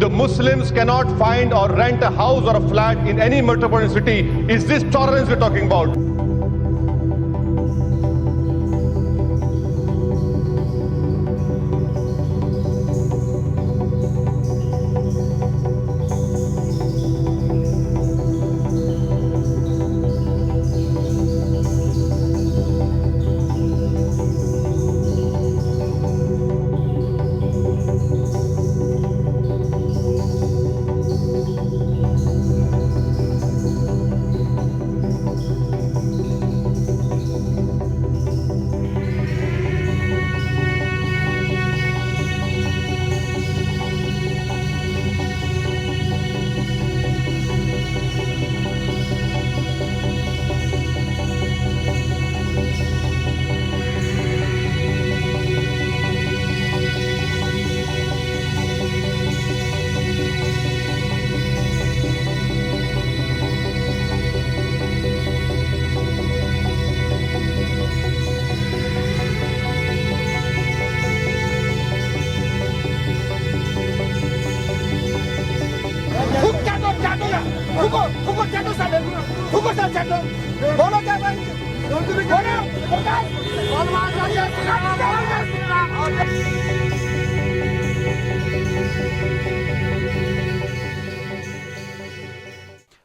The Muslims cannot find or rent a house or a flat in any metropolitan city. Is this tolerance we're talking about?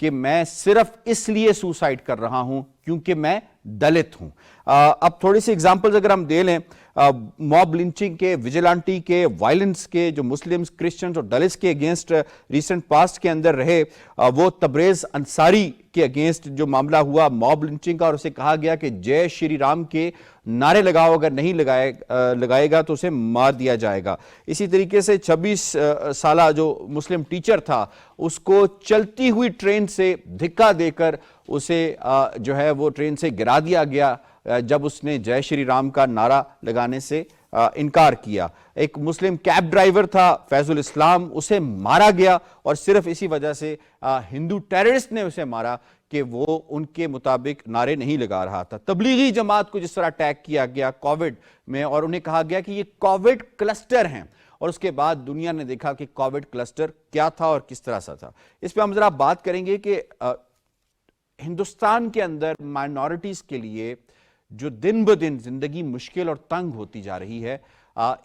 کہ میں صرف اس لیے suicide کر رہا ہوں کیونکہ میں دلت ہوں. اب تھوڑی سی اگزامپلز اگر ہم دے لیں موب لنچنگ کے, ویجیلانٹی کے, وائلنس کے جو مسلمز, کرسچنز اور دلتس کے اگینسٹ ریسنٹ پاسٹ کے اندر رہے, وہ تبریز انصاری کے اگینسٹ جو معاملہ ہوا موب لنچنگ کا, اور اسے کہا گیا کہ جے شری رام کے نعرے لگاؤ, اگر نہیں لگائے گا تو اسے مار دیا جائے گا. اسی طریقے سے 26 سالہ جو مسلم ٹیچر تھا اس کو چلتی ہوئی ٹرین سے دھکا دے کر اسے جو ہے وہ ٹرین سے گرا دیا گیا جب اس نے جے شری رام کا نعرہ لگانے سے انکار کیا. ایک مسلم کیب ڈرائیور تھا فیض الاسلام, اسے مارا گیا اور صرف اسی وجہ سے ہندو ٹیررسٹ نے اسے مارا کہ وہ ان کے مطابق نعرے نہیں لگا رہا تھا. تبلیغی جماعت کو جس طرح اٹیک کیا گیا کووڈ میں اور انہیں کہا گیا کہ یہ کووڈ کلسٹر ہیں, اور اس کے بعد دنیا نے دیکھا کہ کووڈ کلسٹر کیا تھا اور کس طرح سا تھا. اس پہ ہم ذرا بات کریں گے کہ ہندوستان کے اندر مائنورٹیز کے لیے جو دن بدن زندگی مشکل اور تنگ ہوتی جا رہی ہے,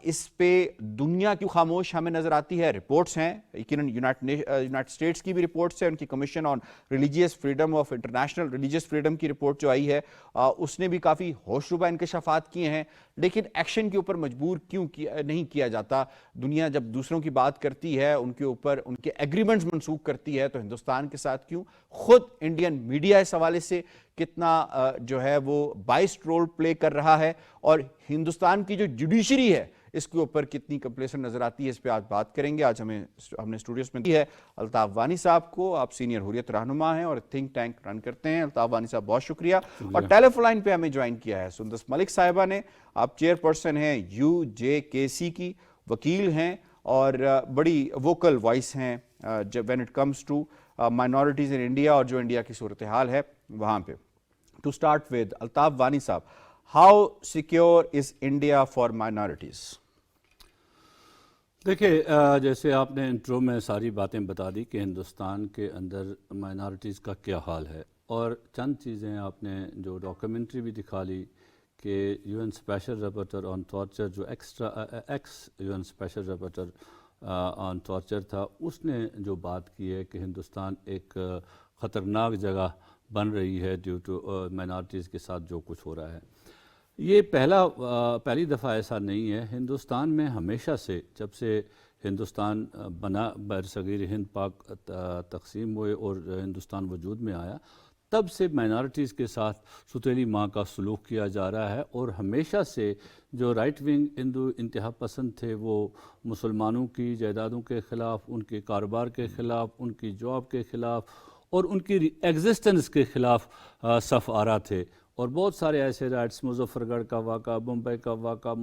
اس پہ دنیا کیوں خاموش ہمیں نظر آتی ہے. رپورٹس ہیں, یقیناً یونائٹڈ اسٹیٹس کی بھی رپورٹس ہیں, ان کی commission on religious freedom of international religious freedom کی رپورٹ جو آئی ہے اس نے بھی کافی ہوش ربا انکشافات کیے ہیں, لیکن ایکشن کے اوپر مجبور کیوں نہیں کیا جاتا. دنیا جب دوسروں کی بات کرتی ہے, ان کے اوپر ان کے ایگریمنٹس منسوخ کرتی ہے, تو ہندوستان کے ساتھ کیوں؟ خود انڈین میڈیا اس حوالے سے کتنا جو ہے وہ بائسڈ رول پلے کر رہا ہے, اور ہندوستان کی جو جوڈیشری ہے اس کے اوپر کتنی کمپلیسن نظر آتی ہے, اس پہ آج بات کریں گے. آج ہم نے اسٹوڈیوز میں دی ہے الطاف وانی صاحب کو. آپ سینئر حریت رہنما ہیں اور تھنک ٹینک رن کرتے ہیں. الطاف وانی صاحب بہت شکریہ. اور ٹیلی فون لائن پہ ہمیں جوائن کیا ہے سندس ملک صاحبہ نے. آپ چیئر پرسن ہیں UJKC کی, وکیل ہیں اور بڑی ووکل وائس ہیں when it comes to minorities in India اور جو انڈیا کی صورتحال ہے وہاں پہ. To start with, الطاف وانی صاحب, how secure is India for minorities? دیکھیں, جیسے آپ نے انٹرو میں ساری باتیں بتا دی کہ ہندوستان کے اندر مائنارٹیز کا کیا حال ہے, اور چند چیزیں آپ نے جو ڈاکیومنٹری بھی دکھا لی کہ UN اسپیشل رپورٹر آن ٹارچر جو ایکس UN اسپیشل رپورٹر آن ٹارچر تھا, اس نے جو بات کی ہے کہ ہندوستان ایک خطرناک جگہ بن رہی ہے ڈیو ٹو مائنارٹیز کے ساتھ جو کچھ ہو رہا ہے. یہ پہلی دفعہ ایسا نہیں ہے. ہندوستان میں ہمیشہ سے جب سے ہندوستان بنا, برصغیر ہند پاک تقسیم ہوئے اور ہندوستان وجود میں آیا, تب سے مائنارٹیز کے ساتھ ستیلی ماں کا سلوک کیا جا رہا ہے. اور ہمیشہ سے جو رائٹ ونگ ہندو انتہا پسند تھے وہ مسلمانوں کی جائیدادوں کے خلاف, ان کے کاروبار کے خلاف, ان کی جاب کے خلاف اور ان کی ایگزسٹنس کے خلاف صف آرا تھے. اور بہت سارے ایسے رائٹس, مظفر گڑھ کا واقعہ, بمبئی کا واقعہ,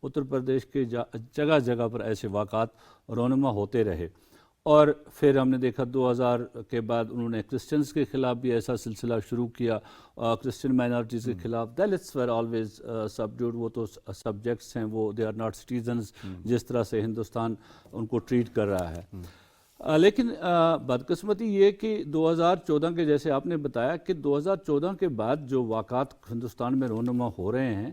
اتر پردیش کے جگہ جگہ پر ایسے واقعات رونما ہوتے رہے. اور پھر ہم نے دیکھا 2000 کے بعد انہوں نے کرسچنز کے خلاف بھی ایسا سلسلہ شروع کیا, کرسچن مائنارٹیز کے خلاف. دلتس were always subdued, وہ تو سبجیکٹس ہیں, وہ they are not citizens, جس طرح سے ہندوستان ان کو ٹریٹ کر رہا ہے. لیکن بدقسمتی یہ کہ 2014 کے جیسے آپ نے بتایا کہ 2014 کے بعد جو واقعات ہندوستان میں رونما ہو رہے ہیں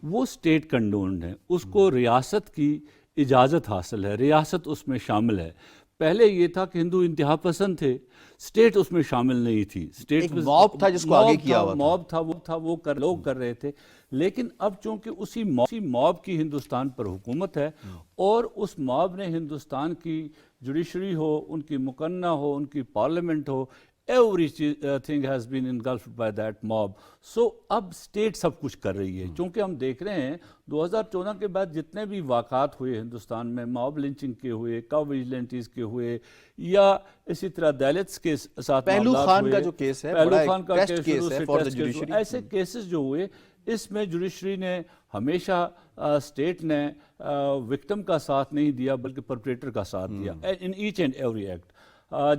وہ اسٹیٹ کنڈونڈ ہیں, اس کو ریاست کی اجازت حاصل ہے, ریاست اس میں شامل ہے. پہلے یہ تھا کہ ہندو انتہا پسند تھے, اسٹیٹ اس میں شامل نہیں تھی. اسٹیٹ موب تھا جس کو آگے کیا ہوا تھا, موب تھا, وہ لوگ کر رہے تھے. لیکن اب چونکہ اسی موب کی ہندوستان پر حکومت ہے اور اس موب نے ہندوستان کی جوڈیشری ہو, ان کی مقننہ ہو, ان کی parliament who, everything has been engulfed by that mob. So اب اسٹیٹ سب کچھ کر رہی ہے. چونکہ ہم دیکھ رہے ہیں 2014 کے بعد جتنے بھی واقعات ہوئے ہندوستان میں, موب لنچنگ کے ہوئے, کا ویجیلنٹیز کے ہوئے, یا اسی طرح دلتس کے ساتھ پہلو خان کا جو کیس ہے, پہلو خان کا کیس, ایسے کیسز جو ہوئے, اس میں جوڈیشری نے ہمیشہ اسٹیٹ نے وکٹم کا ساتھ نہیں دیا بلکہ پرپریٹر کا ساتھ دیا ان ایچ اینڈ ایوری ایکٹ.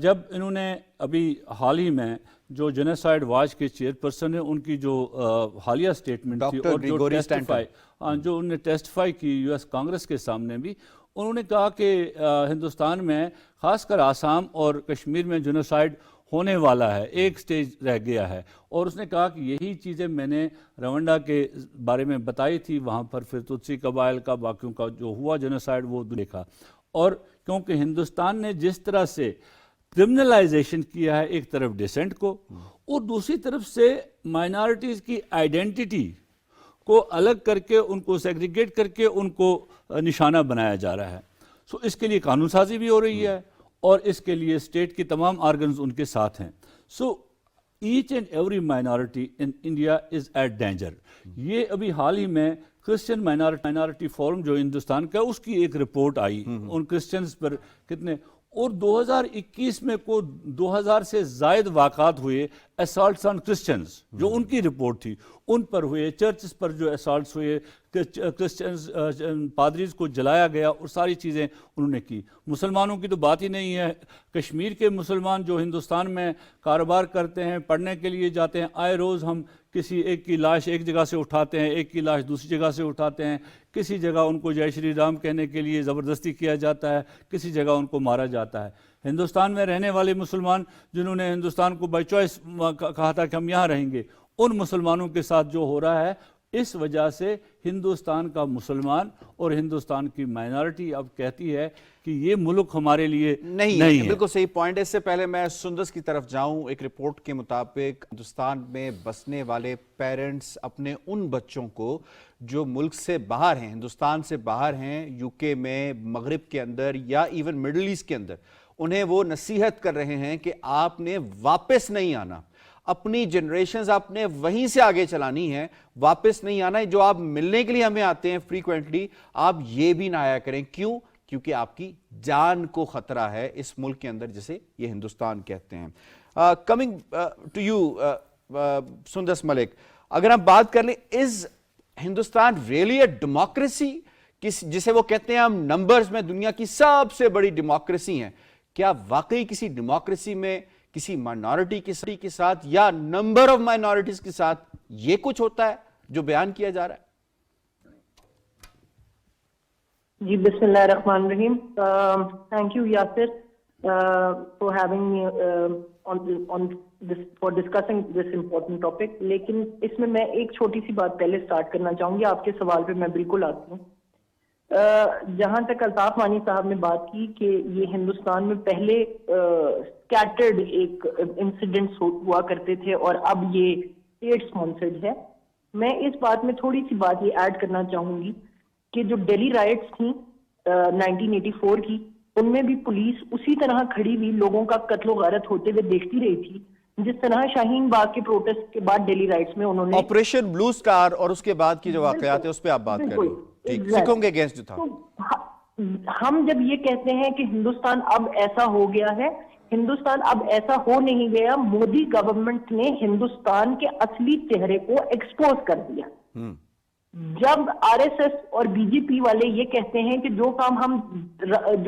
جب انہوں نے ابھی حال ہی میں جو جینوسائیڈ واچ کے چیئر پرسن ہیں, ان کی جو حالیہ اسٹیٹمنٹ تھی اور جو انہوں نے ٹیسٹیفائی کی US کانگریس کے سامنے بھی, انہوں نے کہا کہ ہندوستان میں خاص کر آسام اور کشمیر میں جینوسائیڈ ہونے والا ہے, ایک سٹیج رہ گیا ہے. اور اس نے کہا کہ یہی چیزیں میں نے روانڈا کے بارے میں بتائی تھی, وہاں پر پھر تتسی قبائل کا باقیوں کا جو ہوا جینوسائیڈ وہ دیکھا. اور کیونکہ ہندوستان نے جس طرح سے کرمنلائزیشن کیا ہے ایک طرف ڈیسنٹ کو اور دوسری طرف سے مائنارٹیز کی آئیڈینٹی کو الگ کر کے ان کو سیگریگیٹ کر کے ان کو نشانہ بنایا جا رہا ہے. سو اس کے لیے قانون سازی بھی ہو رہی ہے اور اس کے لیے اسٹیٹ کی تمام آرگنز ان کے ساتھ ہیں. So each and every minority in India is at danger. یہ ابھی حال ہی میں کرسچن مائنارٹی فورم جو ہندوستان کا اس کی ایک رپورٹ آئی ان کرسچنز پر کتنے، اور 2021 میں کو 2000 سے زائد واقعات ہوئے اسالٹس آن کرسچنز جو ان کی رپورٹ تھی ان پر ہوئے، چرچز پر جو اسالٹس ہوئے، کرسچنز پادریز کو جلایا گیا اور ساری چیزیں انہوں نے کی. مسلمانوں کی تو بات ہی نہیں ہے. کشمیر کے مسلمان جو ہندوستان میں کاروبار کرتے ہیں، پڑھنے کے لیے جاتے ہیں، آئے روز ہم کسی ایک کی لاش ایک جگہ سے اٹھاتے ہیں، ایک کی لاش دوسری جگہ سے اٹھاتے ہیں، کسی جگہ ان کو جے شری رام کہنے کے لیے زبردستی کیا جاتا ہے، کسی جگہ ان کو مارا جاتا ہے. ہندوستان میں رہنے والے مسلمان جنہوں نے ہندوستان کو بائی چوائس کہا تھا کہ ہم یہاں رہیں گے، ان مسلمانوں کے ساتھ جو ہو رہا ہے اس وجہ سے ہندوستان کا مسلمان اور ہندوستان کی مائنارٹی اب کہتی ہے کہ یہ ملک ہمارے لیے نہیں ہے. بالکل صحیح پوائنٹ ہے. اس سے پہلے میں سندس کی طرف جاؤں، ایک رپورٹ کے مطابق ہندوستان میں بسنے والے پیرنٹس اپنے ان بچوں کو جو ملک سے باہر ہیں، ہندوستان سے باہر ہیں، یو کے میں، مغرب کے اندر یا ایون مڈل ایسٹ کے اندر، انہیں وہ نصیحت کر رہے ہیں کہ آپ نے واپس نہیں آنا، اپنی جنریشنز آپ نے وہیں سے آگے چلانی ہے، واپس نہیں آنا ہے. جو آپ ملنے کے لیے ہمیں آتے ہیں فریکوینٹلی، آپ یہ بھی نہ آیا کریں. کیوں؟ کیونکہ آپ کی جان کو خطرہ ہے اس ملک کے اندر جسے یہ ہندوستان کہتے ہیں. کمنگ ٹو یو سندس ملک، اگر ہم بات کر لیں، از ہندوستان ریئلی اے ڈیموکریسی جسے وہ کہتے ہیں ہم نمبرز میں دنیا کی سب سے بڑی ڈیموکریسی ہیں، کیا واقعی کسی ڈیموکریسی میں کسی مائنورٹی کے ساتھ یا نمبر آف مائنورٹیز کے ساتھ یہ کچھ ہوتا ہے جو بیان کیا جا رہا ہے؟ جی بسم اللہ الرحمن الرحیم. Thank you Yasir for having me for discussing this important topic. لیکن اس میں ایک چھوٹی سی بات پہلے سٹارٹ کرنا چاہوں گی. آپ کے سوال پہ میں بالکل آتی ہوں. جہاں تک الطاف وانی صاحب نے بات کی کہ یہ ہندوستان میں پہلے سکیٹرڈ ایک انسیڈنٹس ہوا کرتے تھے اور اب یہ اسٹیٹ اسپانسرڈ ہے، میں اس بات میں تھوڑی سی بات یہ ایڈ کرنا چاہوں گی کہ جو ڈیلی رائٹس تھیں 1984 کی، ان میں بھی پولیس اسی طرح کھڑی ہوئی لوگوں کا قتل و غارت ہوتے ہوئے دیکھتی رہی تھی جس طرح شاہین باغ کے پروٹیسٹ کے بعد ڈیلی رائٹس میں انہوں نے آپریشن بلو سٹار اور اس کے بعد کی جو واقعات ہیں اس پہ آپ بات کر رہے ہیں. ٹھیک، سکھوں کے اگینسٹ جو تھا. ہم جب یہ کہتے ہیں کہ ہندوستان اب ایسا ہو گیا ہے، ہندوستان اب ایسا ہو نہیں گیا. مودی گورنمنٹ نے ہندوستان کے اصلی چہرے کو ایکسپوز کر دیا. جب آر ایس ایس اور بی جے پی والے یہ کہتے ہیں کہ جو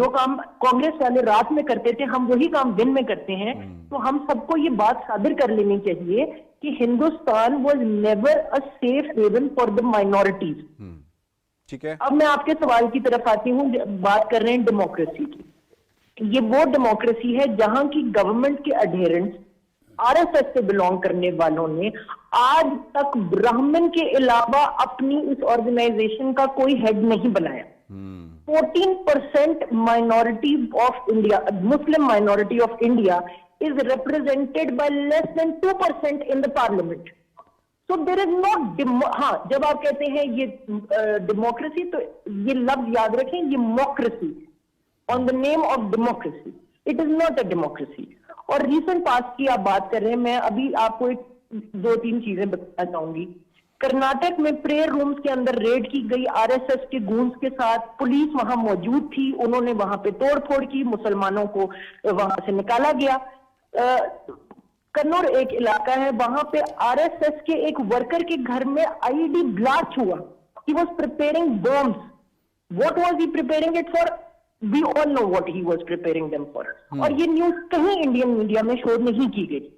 کام کانگریس والے رات میں کرتے تھے ہم وہی کام دن میں کرتے ہیں، تو ہم سب کو یہ بات صادر کر لینی چاہیے کہ Hindustan was never a safe haven for the minorities. ٹھیک ہے، اب میں آپ کے سوال کی طرف آتی ہوں. بات کر رہے ہیں ڈیموکریسی کی. یہ وہ ڈیموکریسی ہے جہاں کی گورنمنٹ کے اڈہیرنٹس آر ایس ایس سے بلونگ کرنے والوں نے آج تک برہمن کے علاوہ اپنی اس آرگنائزیشن کا کوئی ہیڈ نہیں بنایا. 14% minority of India, Muslim minority of India is represented by less than 2% in the parliament. So there is no ہاں جب آپ کہتے ہیں یہ ڈیموکریسی تو یہ لفظ یاد رکھیں، یہ موکریسی on the name of democracy. It is not a democracy. اور ریسنٹ پاس کی آپ بات کر رہے ہیں، میں ابھی آپ کو 2-3 چیزیں بتانا چاہوں گی. کرناٹک میں پریئر رومز کے اندر ریڈ کی گئی آر ایس ایس کے گونز کے ساتھ، پولیس وہاں موجود تھی، انہوں نے وہاں پہ توڑ پھوڑ کی، مسلمانوں کو وہاں سے نکالا گیا. کنور ایک علاقہ ہے، وہاں پہ آر ایس ایس کے ایک ورکر کے گھر میں آئی ڈی بلاسٹ ہوا. He was preparing bombs. What was he preparing it for? We all know what he was preparing them for. اور یہ نیوز کہیں انڈین میڈیا میں شو نہیں کی گئی.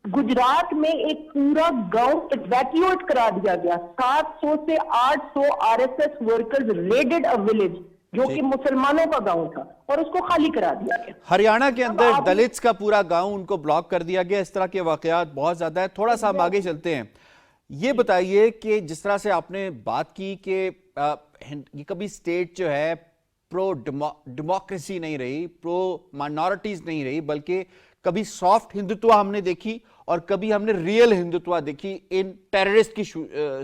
گجرات میں ایک پورا گاؤں ایویکیویٹ کرا دیا گیا. 700 سے 800 R S S workers raided a village جو کہ مسلمانوں کا گاؤں تھا اور اس کو خالی کرا دیا گیا. ہریانہ کے اندر دلتس کا پورا گاؤں ان کو بلاک کر دیا گیا. اس طرح کے واقعات بہت زیادہ ہیں. تھوڑا سا ہم آگے چلتے ہیں. یہ بتائیے کہ جس طرح سے آپ نے بات کی کہ یہ کبھی اسٹیٹ جو ہے پرو ڈیموکریسی نہیں رہی, پرو مائنورٹیز نہیں رہی, بلکہ کبھی سافٹ ہندوتوا ہم نے دیکھی اور کبھی ہم نے ریئل ہندوتوا دیکھی ان ٹیررسٹ کی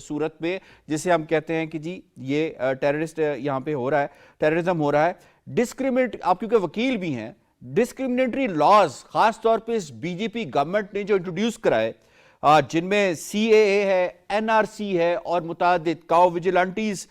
صورت میں, جسے ہم کہتے ہیں کہ جی یہ ٹیررسٹ یہاں پہ ہو رہا ہے, ٹیررزم ہو رہا ہے. ڈسکریمنیٹ, آپ کیونکہ وکیل بھی ہیں, ڈسکریمنیٹری لاز خاص طور پہ اس بی جے پی گورنمنٹ نے جو انٹروڈیوس کرائے, جن میں سی اے اے ہے, این آر سی ہے اور متعدد کاؤ ویجیلنٹیز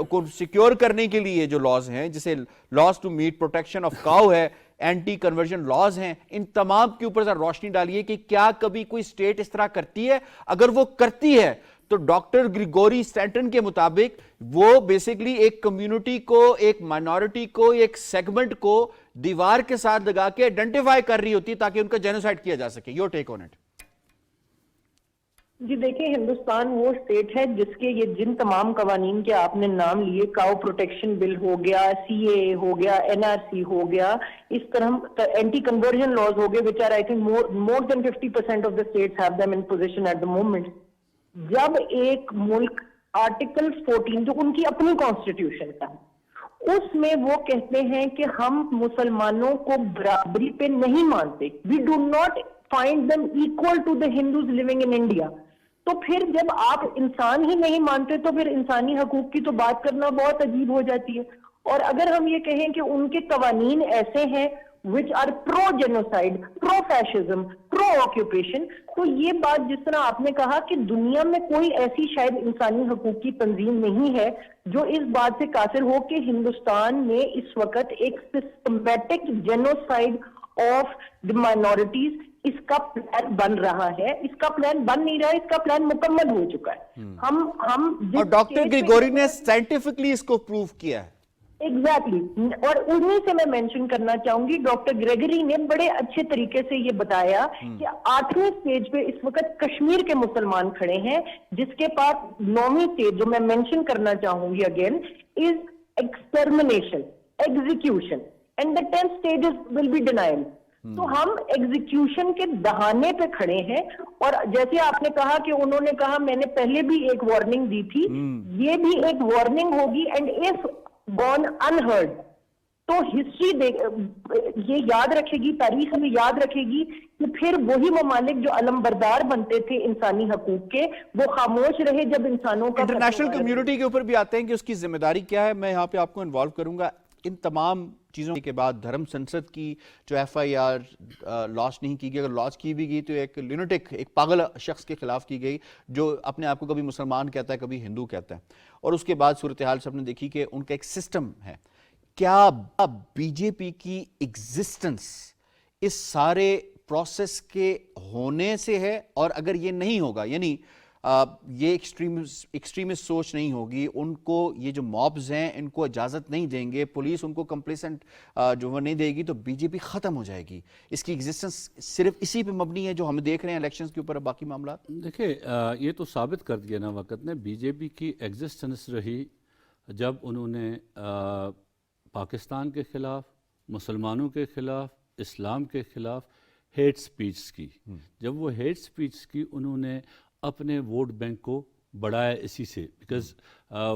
کو سیکیور کرنے کے لیے جو لاز ہیں, جسے laws to meet protection of cow ہے, اینٹی کنورژن لاز ہیں, ان تمام کے اوپر ذرا روشنی ڈالیے کہ کیا کبھی کوئی اسٹیٹ اس طرح کرتی ہے؟ اگر وہ کرتی ہے تو ڈاکٹر گریگوری اسٹینٹن کے مطابق وہ بیسیکلی ایک کمیونٹی کو, ایک مائنورٹی کو, ایک سیگمنٹ کو دیوار کے ساتھ لگا کے آئیڈینٹیفائی کر رہی ہوتی تاکہ ان کا جینوسائیڈ کیا جا سکے. Your take on it. جی دیکھیں, ہندوستان وہ اسٹیٹ ہے جس کے یہ جن تمام قوانین کے آپ نے نام لیے, کاؤ پروٹیکشن بل ہو گیا, سی اے اے ہو گیا, این آر سی ہو گیا, اس طرح اینٹی کنورژن لاز ہو گئے, which are I think more than 50% of the states have them in possession at the moment. جب ایک ملک آرٹیکل 14 جو ان کی اپنی کانسٹیٹیوشن کا ہے, اس میں وہ کہتے ہیں کہ ہم مسلمانوں کو برابری پہ نہیں مانتے, we do not find them equal to the Hindus living in India. تو پھر جب آپ انسان ہی نہیں مانتے تو پھر انسانی حقوق کی تو بات کرنا بہت عجیب ہو جاتی ہے. اور اگر ہم یہ کہیں کہ ان کے قوانین ایسے ہیں which are pro genocide, pro fascism, pro occupation, تو یہ بات جس طرح آپ نے کہا کہ دنیا میں کوئی ایسی شاید انسانی حقوق کی تنظیم نہیں ہے جو اس بات سے قاصر ہو کہ ہندوستان میں اس وقت ایک systematic genocide of the minorities, اس کا پلان بن رہا ہے. اس کا پلان بن نہیں رہا ہے, اس کا پلان مکمل ہو چکا ہے. ہم اور ڈاکٹر گریگوری نے سائنٹیفکلی اس کو پروف کیا ہے. ایگزیکٹلی, اور انہی سے میں مینشن کرنا چاہوں گی, ڈاکٹر گریگری نے بڑے اچھے طریقے سے یہ بتایا کہ 8ویں سٹیج پہ اس وقت کشمیر کے مسلمان کھڑے ہیں, جس کے پاس 9ویں سٹیج جو میں مینشن کرنا چاہوں گی again is extermination, execution, and the 10th stage will be denial. تو ہم ایگزیکیوشن کے دہانے پہ کھڑے ہیں. اور جیسے آپ نے کہا کہ انہوں نے کہا میں نے پہلے بھی ایک وارننگ دی تھی, یہ بھی ایک وارننگ ہوگی, اینڈ if gone unheard تو ہسٹری یہ یاد رکھے گی, تاریخ ہمیں یاد رکھے گی کہ پھر وہی ممالک جو علم بردار بنتے تھے انسانی حقوق کے, وہ خاموش رہے جب انسانوں کا. انٹرنیشنل کمیونٹی کے اوپر بھی آتے ہیں کہ اس کی ذمہ داری کیا ہے. میں یہاں پہ آپ کو انوالو کروں گا. ان تمام چیزوں کے بعد دھرم سنسد کی جو ایف آئی آر لانچ نہیں کی گئی, اگر لانچ کی بھی گئی تو ایک لونیٹک, ایک پاگل شخص کے خلاف کی گئی جو اپنے آپ کو کبھی مسلمان کہتا ہے کبھی ہندو کہتا ہے. اور اس کے بعد صورتحال سب نے دیکھی کہ ان کا ایک سسٹم ہے. کیا بی جے پی کی ایگزسٹنس اس سارے پروسیس کے ہونے سے ہے؟ اور اگر یہ نہیں ہوگا, یعنی یہ ایکسٹریمسٹ سوچ نہیں ہوگی, ان کو یہ جو مابز ہیں ان کو اجازت نہیں دیں گے, پولیس ان کو کمپلیسنٹ جو وہ نہیں دے گی, تو بی جے پی ختم ہو جائے گی. اس کی ایگزسٹنس صرف اسی پہ مبنی ہے جو ہم دیکھ رہے ہیں الیکشنز کے اوپر. باقی معاملات دیکھیں, یہ تو ثابت کر دیا نا وقت نے, بی جے پی کی ایگزسٹنس رہی جب انہوں نے پاکستان کے خلاف, مسلمانوں کے خلاف, اسلام کے خلاف ہیٹ سپیچ کی. جب وہ ہیٹ سپیچ کی انہوں نے اپنے ووٹ بینک کو بڑھایا اسی سے, بیکاز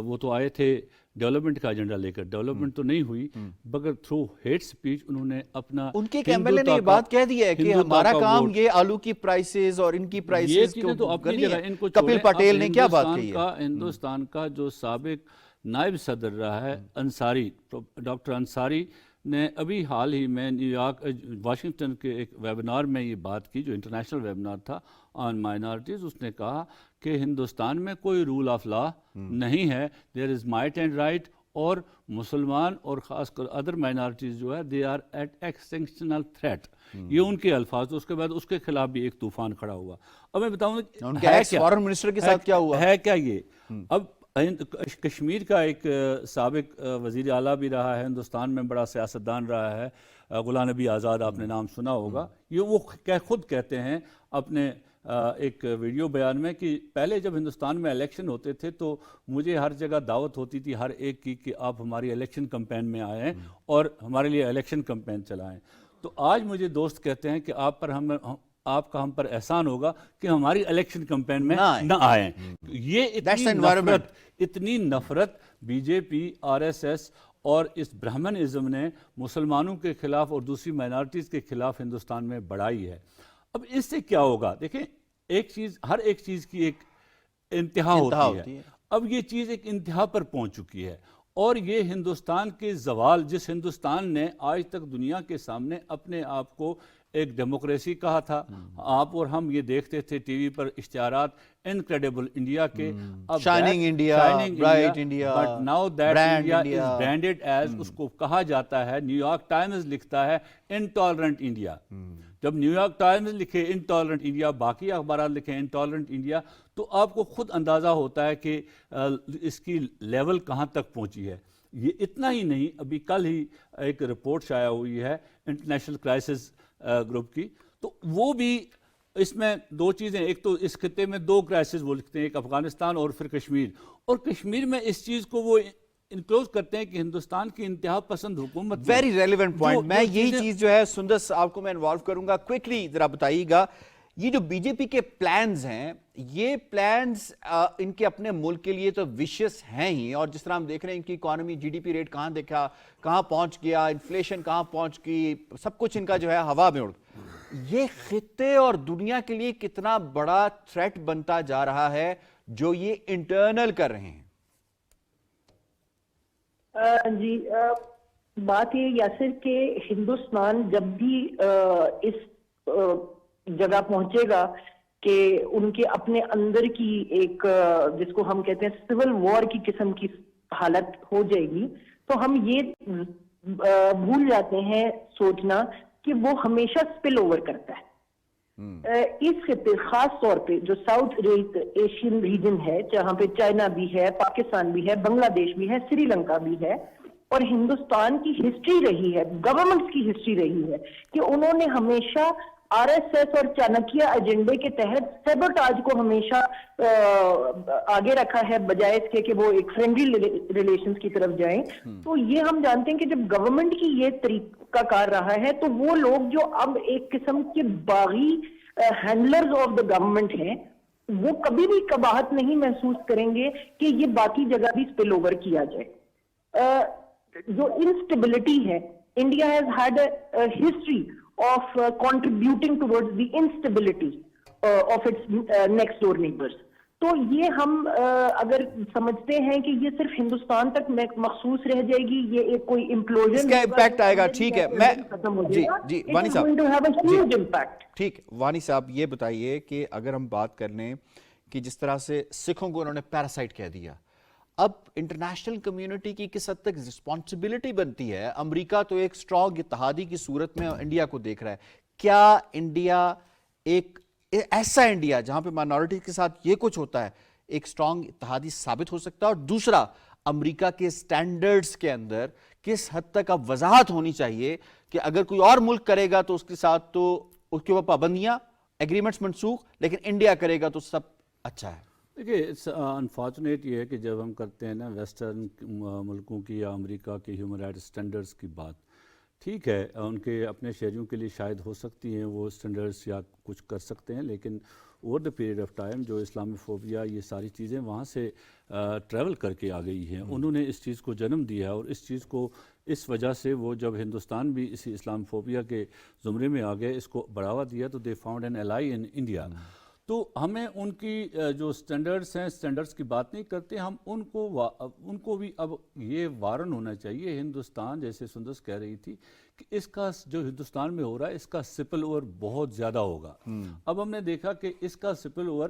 وہ تو آئے تھے ڈیولپمنٹ کا ایجنڈا لے کر, ڈیولپمنٹ تو نہیں ہوئی مگر تھرو ہیٹ سپیچ انہوں نے اپنا. ان کے ایم ایل اے نے یہ بات کہہ دی ہے کہ ہمارا کام یہ آلو کی پرائسز اور ان کی پرائسز تو اپنی جگہ ان کو کپل پٹیل نے کیا بات کہی ہے. ہندوستان کا جو سابق نائب صدر رہا ہے انصاری, ڈاکٹر انصاری نے ابھی حال ہی میں نیو یارک واشنگٹن کے ایک ویبنار میں یہ بات کی جو انٹرنیشنل ویبنار تھا آن مائنارٹیز. اس نے کہا کہ ہندوستان میں کوئی رول آف لا نہیں ہے, دیر از مائٹ اینڈ رائٹ, اور مسلمان اور خاص کر ادر مائنارٹیز جو ہے دے آر ایٹ ایکسٹنکشنل تھریٹ. یہ ان کے الفاظ. اس کے بعد اس کے خلاف بھی ایک طوفان کھڑا ہوا. اب میں بتاؤں فارن منسٹر کے ساتھ کیا ہوا ہے. کیا یہ اب کشمیر کا ایک سابق وزیر اعلیٰ بھی رہا ہے ہندوستان میں, بڑا سیاستدان رہا ہے, غلام نبی آزاد, آپ نے نام سنا ہوگا. یہ وہ خود کہتے ہیں اپنے ایک ویڈیو بیان میں کہ پہلے جب ہندوستان میں الیکشن ہوتے تھے تو مجھے ہر جگہ دعوت ہوتی تھی ہر ایک کی کہ آپ ہماری الیکشن کمپین میں آئیں اور ہمارے لیے الیکشن کمپین چلائیں. تو آج مجھے دوست کہتے ہیں کہ آپ کا ہم پر احسان ہوگا کہ ہماری الیکشن کمپین میں نہ آئیں. یہ اتنی نفرت B J P, are S S اور اس برہمنزم نے مسلمانوں کے خلاف اور دوسری مائنارٹیز کے خلاف ہندوستان میں بڑھائی ہے. اب اس سے کیا ہوگا؟ دیکھیں ہر ایک چیز کی ایک انتہا ہوتی ہے. اب یہ چیز ایک انتہا پر پہنچ چکی ہے اور یہ ہندوستان کے زوال، جس ہندوستان نے آج تک دنیا کے سامنے اپنے آپ کو ایک ڈیموکریسی کہا تھا، آپ اور ہم یہ دیکھتے تھے ٹی وی پر اشتہارات انکریڈیبل انڈیا کے، shining India, bright India, but now that India is branded as, اس کو کہا جاتا ہے، نیو یارک ٹائمز لکھتا ہے انٹالرنٹ انڈیا. جب نیو یارک ٹائمز لکھے انٹالرنٹ انڈیا، باقی اخبارات لکھیں انٹالرنٹ انڈیا، تو آپ کو خود اندازہ ہوتا ہے کہ اس کی لیول کہاں تک پہنچی ہے. یہ اتنا ہی نہیں، ابھی کل ہی ایک رپورٹ شائع ہوئی ہے انٹرنیشنل کرائسس گروپ کی، تو وہ بھی اس میں دو چیزیں، ایک تو اس خطے میں دو کرائسس وہ لکھتے ہیں، ایک افغانستان اور پھر کشمیر، اور کشمیر میں اس چیز کو وہ انکلوز کرتے ہیں کہ ہندوستان کی انتہا پسند حکومت. Very relevant point. میں یہی چیز جو ہے سندس صاحب کو میں انوالو کروں گا. کوئکلی ذرا بتائیے گا، یہ جو بی جے پی کے پلانز ہیں، یہ پلانز ان کے اپنے ملک کے لیے تو ویشیس ہیں ہی، اور جس طرح ہم دیکھ رہے ہیں ان کی economy, G D P rate کہاں پہنچ گیا، انفلیشن کہاں پہنچ گئی، سب کچھ ان کا جو ہے ہوا میں اڑ. یہ خطے اور دنیا کے لیے کتنا بڑا تھریٹ بنتا جا رہا ہے جو یہ انٹرنل کر رہے ہیں؟ جی بات یہ یاسر کہ ہندوستان جب بھی اس جگہ پہنچے گا کہ ان کے اپنے اندر کی ایک جس کو ہم کہتے ہیں سول وار کی قسم کی حالت ہو جائے گی، تو ہم یہ بھول جاتے ہیں سوچنا کہ وہ ہمیشہ سپل اوور کرتا ہے. اس خطے خاص طور پہ جو ساؤتھ ایشین ریجن ہے، جہاں پہ چائنا بھی ہے، پاکستان بھی ہے، بنگلہ دیش بھی ہے، سری لنکا بھی ہے، اور ہندوستان کی ہسٹری رہی ہے، گورنمنٹس کی ہسٹری رہی ہے کہ انہوں نے ہمیشہ آر ایس ایس اور چانکیہ ایجنڈے کے تحت سیبوٹاج کو ہمیشہ آگے رکھا ہے، بجائے اس کے کہ وہ ایک فرینڈلی ریلیشنز کی طرف جائیں. تو یہ ہم جانتے ہیں کہ جب گورنمنٹ کی یہ طریقہ کار رہا ہے، تو وہ لوگ جو اب ایک قسم کے باغی ہینڈلرز آف دا گورنمنٹ ہیں، وہ کبھی بھی قباحت نہیں محسوس کریں گے کہ یہ باقی جگہ بھی سپل اوور کیا جائے. جو انسٹیبلٹی ہے، India has had a history of contributing towards the instability of its next door neighbors. تو یہ ہم اگر سمجھتے ہیں کہ یہ صرف ہندوستان تک مخصوص رہ جائے گی، یہ ایک کوئی امپلوژن اس کا امپیکٹ آئے گا. ٹھیک ہے، میں جی وانی صاحب، ٹھیک وانی صاحب یہ بتائیے کہ اگر ہم بات کر لیں کہ جس طرح سے سکھوں کو انہوں نے پیراسائٹ کہہ دیا، اب انٹرنیشنل کمیونٹی کی کس حد تک رسپانسبلٹی بنتی ہے؟ امریکہ تو ایک سٹرانگ اتحادی کی صورت میں انڈیا کو دیکھ رہا ہے. کیا انڈیا ایک ایسا انڈیا جہاں پہ مائنورٹی کے ساتھ یہ کچھ ہوتا ہے ایک سٹرانگ اتحادی ثابت ہو سکتا ہے؟ اور دوسرا، امریکہ کے سٹینڈرڈز کے اندر کس حد تک اب وضاحت ہونی چاہیے کہ اگر کوئی اور ملک کرے گا تو اس کے ساتھ تو اس کے اوپر پابندیاں، ایگریمنٹس منسوخ، لیکن انڈیا کرے گا تو سب اچھا ہے. دیکھیے انفارچونیٹ یہ ہے کہ جب ہم کرتے ہیں نا ویسٹرن ملکوں کی یا امریکہ کے ہیومن رائٹ سٹینڈرڈز کی بات، ٹھیک ہے ان کے اپنے شہریوں کے لیے شاید ہو سکتی ہیں وہ سٹینڈرڈز یا کچھ کر سکتے ہیں، لیکن over the period of time جو اسلامی فوبیا یہ ساری چیزیں وہاں سے ٹریول کر کے آ گئی ہیں، انہوں نے اس چیز کو جنم دیا ہے، اور اس چیز کو اس وجہ سے وہ جب ہندوستان بھی اسی اسلام فوبیا کے زمرے میں آ گئے، اس کو بڑھاوا دیا، تو they found an ally in India. تو ہمیں ان کی جو سٹینڈرڈز ہیں، سٹینڈرڈز کی بات نہیں کرتے ہم، ان کو بھی اب یہ وارن ہونا چاہیے. ہندوستان جیسے سندس کہہ رہی تھی کہ اس کا جو ہندوستان میں ہو رہا ہے اس کا سپل اوور بہت زیادہ ہوگا. اب ہم نے دیکھا کہ اس کا سپل اوور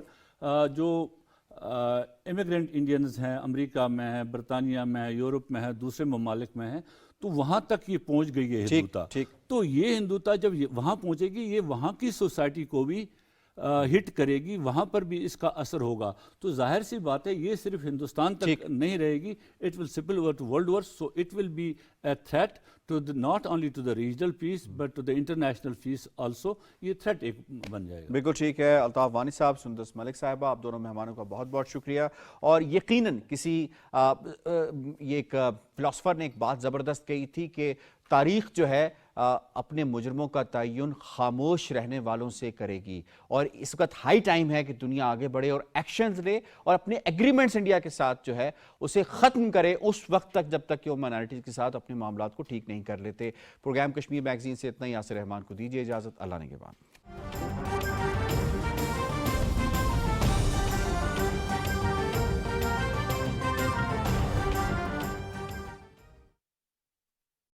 جو امیگرینٹ انڈینز ہیں، امریکہ میں ہیں، برطانیہ میں ہیں، یورپ میں ہیں، دوسرے ممالک میں ہیں، تو وہاں تک یہ پہنچ گئی ہے ہندوتا. تو یہ ہندوتا جب وہاں پہنچے گی، یہ وہاں کی سوسائٹی کو بھی ہٹ کرے گی، وہاں پر بھی اس کا اثر ہوگا. تو ظاہر سی بات ہے یہ صرف ہندوستان تک نہیں رہے گی، it will spill over to world over. So it will be a threat to not only to the regional peace but to the international peace also. یہ تھریٹ ایک بن جائے گا. بالکل ٹھیک ہے. الطاف وانی صاحب، سندس ملک صاحبہ، آپ دونوں مہمانوں کا بہت بہت شکریہ. اور یقیناً کسی یہ ایک فلاسفر نے ایک بات زبردست کہی تھی کہ تاریخ جو ہے اپنے مجرموں کا تعین خاموش رہنے والوں سے کرے گی، اور اس وقت ہائی ٹائم ہے کہ دنیا آگے بڑھے اور ایکشنز لے اور اپنے ایگریمنٹس انڈیا کے ساتھ جو ہے اسے ختم کرے اس وقت تک جب تک کہ وہ مائنارٹیز کے ساتھ اپنے معاملات کو ٹھیک نہیں کر لیتے۔ پروگرام کشمیر میگزین سے اتنا ہی، یاسر رحمان کو دیجیے اجازت، اللہ نگہبان۔